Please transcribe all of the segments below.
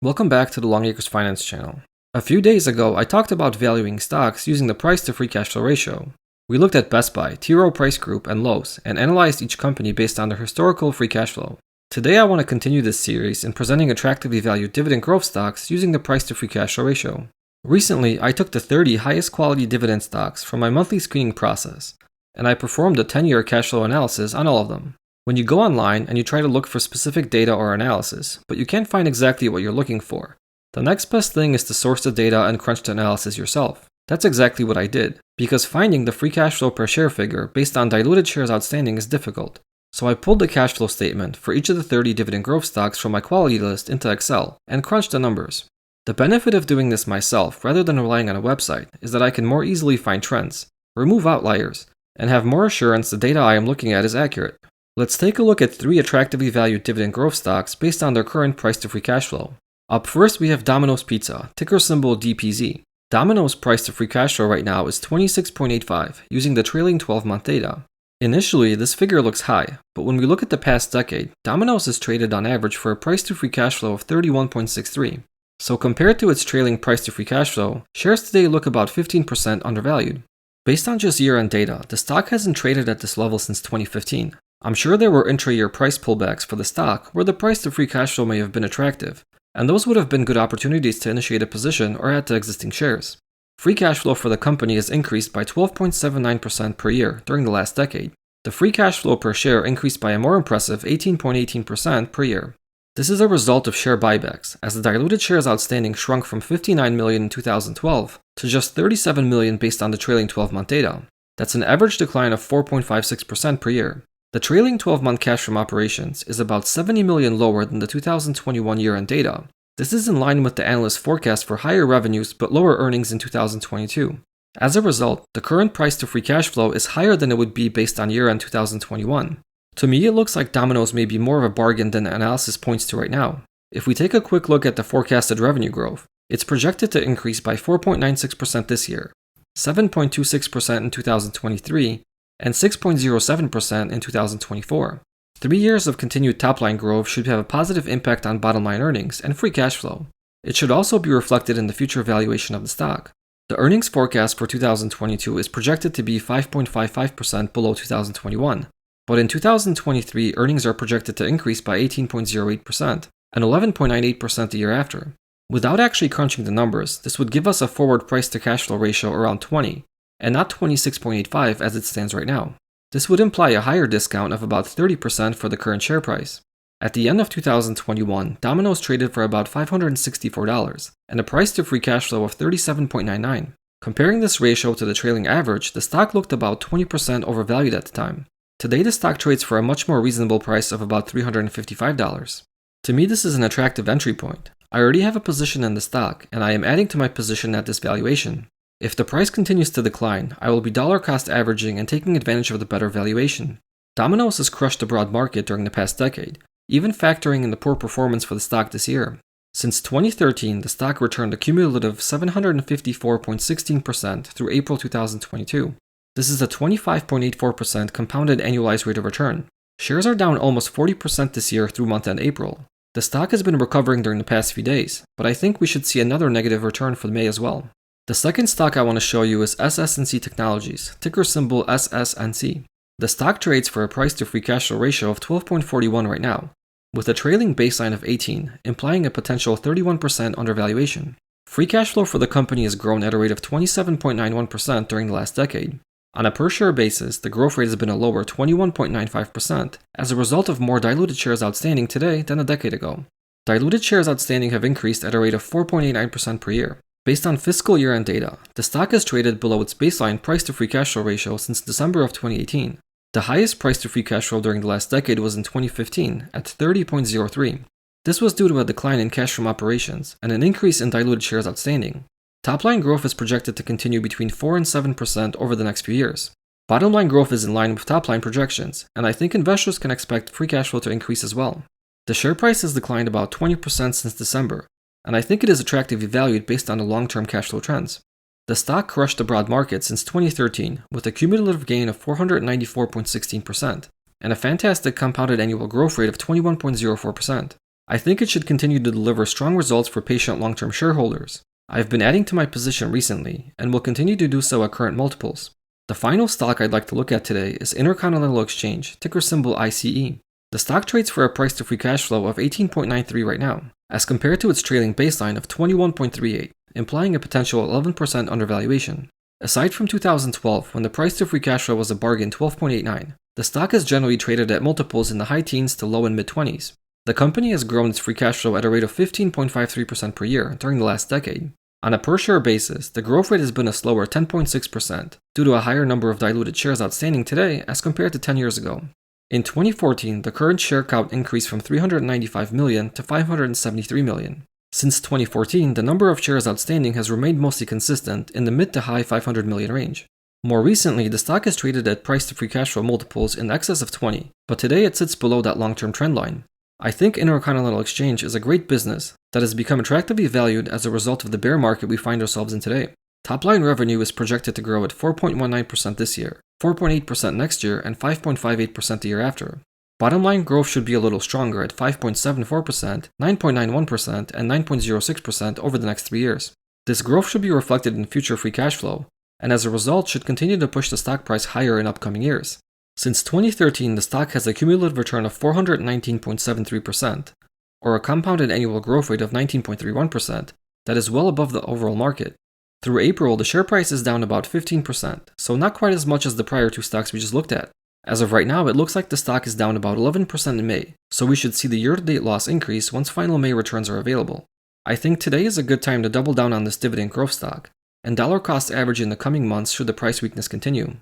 Welcome back to the Longacres Finance channel. A few days ago, I talked about valuing stocks using the price to free cash flow ratio. We looked at Best Buy, T. Rowe Price Group, and Lowe's, and analyzed each company based on their historical free cash flow. Today I want to continue this series in presenting attractively valued dividend growth stocks using the price to free cash flow ratio. Recently, I took the 30 highest quality dividend stocks from my monthly screening process, and I performed a 10-year cash flow analysis on all of them. When you go online and you try to look for specific data or analysis, but you can't find exactly what you're looking for, the next best thing is to source the data and crunch the analysis yourself. That's exactly what I did, because finding the free cash flow per share figure based on diluted shares outstanding is difficult. So I pulled the cash flow statement for each of the 30 dividend growth stocks from my quality list into Excel and crunched the numbers. The benefit of doing this myself rather than relying on a website is that I can more easily find trends, remove outliers, and have more assurance the data I am looking at is accurate. Let's take a look at 3 attractively valued dividend growth stocks based on their current price to free cash flow. Up first, we have Dominos Pizza, ticker symbol DPZ. Domino's price to free cash flow right now is 26.85 using the trailing 12-month data. Initially, this figure looks high, but when we look at the past decade, Domino's is traded on average for a price to free cash flow of 31.63. So compared to its trailing price to free cash flow, shares today look about 15% undervalued. Based on just year-end data, the stock hasn't traded at this level since 2015. I'm sure there were intra-year price pullbacks for the stock where the price to free cash flow may have been attractive, and those would have been good opportunities to initiate a position or add to existing shares. Free cash flow for the company has increased by 12.79% per year during the last decade. The free cash flow per share increased by a more impressive 18.18% per year. This is a result of share buybacks, as the diluted shares outstanding shrunk from 59 million in 2012 to just 37 million based on the trailing 12-month data. That's an average decline of 4.56% per year. The trailing 12-month cash from operations is about 70 million lower than the 2021 year-end data. This is in line with the analyst forecast for higher revenues but lower earnings in 2022. As a result, the current price to free cash flow is higher than it would be based on year-end 2021. To me, it looks like Domino's may be more of a bargain than the analysis points to right now. If we take a quick look at the forecasted revenue growth, it's projected to increase by 4.96% this year, 7.26% in 2023, and 6.07% in 2024. 3 years of continued top-line growth should have a positive impact on bottom-line earnings and free cash flow. It should also be reflected in the future valuation of the stock. The earnings forecast for 2022 is projected to be 5.55% below 2021, but in 2023, earnings are projected to increase by 18.08% and 11.98% the year after. Without actually crunching the numbers, this would give us a forward price to cash flow ratio around 20, and not 26.85 as it stands right now. This would imply a higher discount of about 30% for the current share price. At the end of 2021, Domino's traded for about $564 and a price to free cash flow of 37.99. Comparing this ratio to the trailing average, the stock looked about 20% overvalued at the time. Today, the stock trades for a much more reasonable price of about $355. To me, this is an attractive entry point. I already have a position in the stock, and I am adding to my position at this valuation. If the price continues to decline, I will be dollar cost averaging and taking advantage of the better valuation. Domino's has crushed the broad market during the past decade, even factoring in the poor performance for the stock this year. Since 2013, the stock returned a cumulative 754.16% through April 2022. This is a 25.84% compounded annualized rate of return. Shares are down almost 40% this year through month-end April. The stock has been recovering during the past few days, but I think we should see another negative return for May as well. The second stock I want to show you is SBC Technologies, ticker symbol SSNC. The stock trades for a price to free cash flow ratio of 12.41 right now, with a trailing baseline of 18, implying a potential 31% undervaluation. Free cash flow for the company has grown at a rate of 27.91% during the last decade. On a per-share basis, the growth rate has been a lower 21.95% as a result of more diluted shares outstanding today than a decade ago. Diluted shares outstanding have increased at a rate of 4.89% per year. Based on fiscal year-end data, the stock has traded below its baseline price to free cash flow ratio since December of 2018. The highest price to free cash flow during the last decade was in 2015 at 30.03. This was due to a decline in cash from operations and an increase in diluted shares outstanding. Top-line growth is projected to continue between 4 and 7% over the next few years. Bottom-line growth is in line with top-line projections, and I think investors can expect free cash flow to increase as well. The share price has declined about 20% since December, and I think it is attractively valued based on the long-term cash flow trends. The stock crushed the broad market since 2013 with a cumulative gain of 494.16% and a fantastic compounded annual growth rate of 21.04%. I think it should continue to deliver strong results for patient long-term shareholders. I've been adding to my position recently, and will continue to do so at current multiples. The final stock I'd like to look at today is Intercontinental Exchange, ticker symbol ICE. The stock trades for a price to free cash flow of 18.93 right now, as compared to its trailing baseline of 21.38, implying a potential 11% undervaluation. Aside from 2012, when the price to free cash flow was a bargain 12.89, the stock has generally traded at multiples in the high teens to low and mid-20s. The company has grown its free cash flow at a rate of 15.53% per year during the last decade. On a per-share basis, the growth rate has been a slower 10.6% due to a higher number of diluted shares outstanding today as compared to 10 years ago. In 2014, the current share count increased from 395 million to 573 million. Since 2014, the number of shares outstanding has remained mostly consistent in the mid to high 500 million range. More recently, the stock has traded at price to free cash flow multiples in excess of 20, but today it sits below that long-term trend line. I think Intercontinental Exchange is a great business that has become attractively valued as a result of the bear market we find ourselves in today. Top-line revenue is projected to grow at 4.19% this year, 4.8% next year, and 5.58% the year after. Bottom-line growth should be a little stronger at 5.74%, 9.91%, and 9.06% over the next 3 years. This growth should be reflected in future free cash flow, and as a result should continue to push the stock price higher in upcoming years. Since 2013, the stock has a cumulative return of 419.73%, or a compounded annual growth rate of 19.31%, that is well above the overall market. Through April, the share price is down about 15%, so not quite as much as the prior two stocks we just looked at. As of right now, it looks like the stock is down about 11% in May, so we should see the year-to-date loss increase once final May returns are available. I think today is a good time to double down on this dividend growth stock, and dollar cost average in the coming months should the price weakness continue.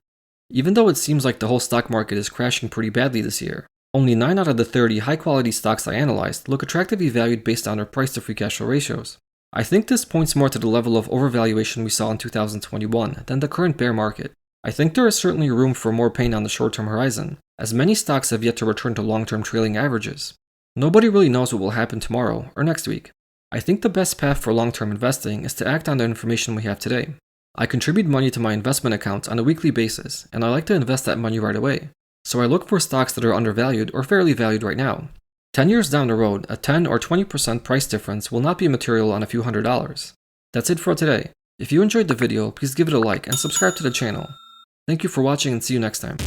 Even though it seems like the whole stock market is crashing pretty badly this year, only 9 out of the 30 high-quality stocks I analyzed look attractively valued based on their price-to-free cash flow ratios. I think this points more to the level of overvaluation we saw in 2021 than the current bear market. I think there is certainly room for more pain on the short-term horizon, as many stocks have yet to return to long-term trailing averages. Nobody really knows what will happen tomorrow or next week. I think the best path for long-term investing is to act on the information we have today. I contribute money to my investment accounts on a weekly basis, and I like to invest that money right away. So I look for stocks that are undervalued or fairly valued right now. 10 years down the road, a 10 or 20% price difference will not be material on a few $100s. That's it for today. If you enjoyed the video, please give it a like and subscribe to the channel. Thank you for watching and see you next time.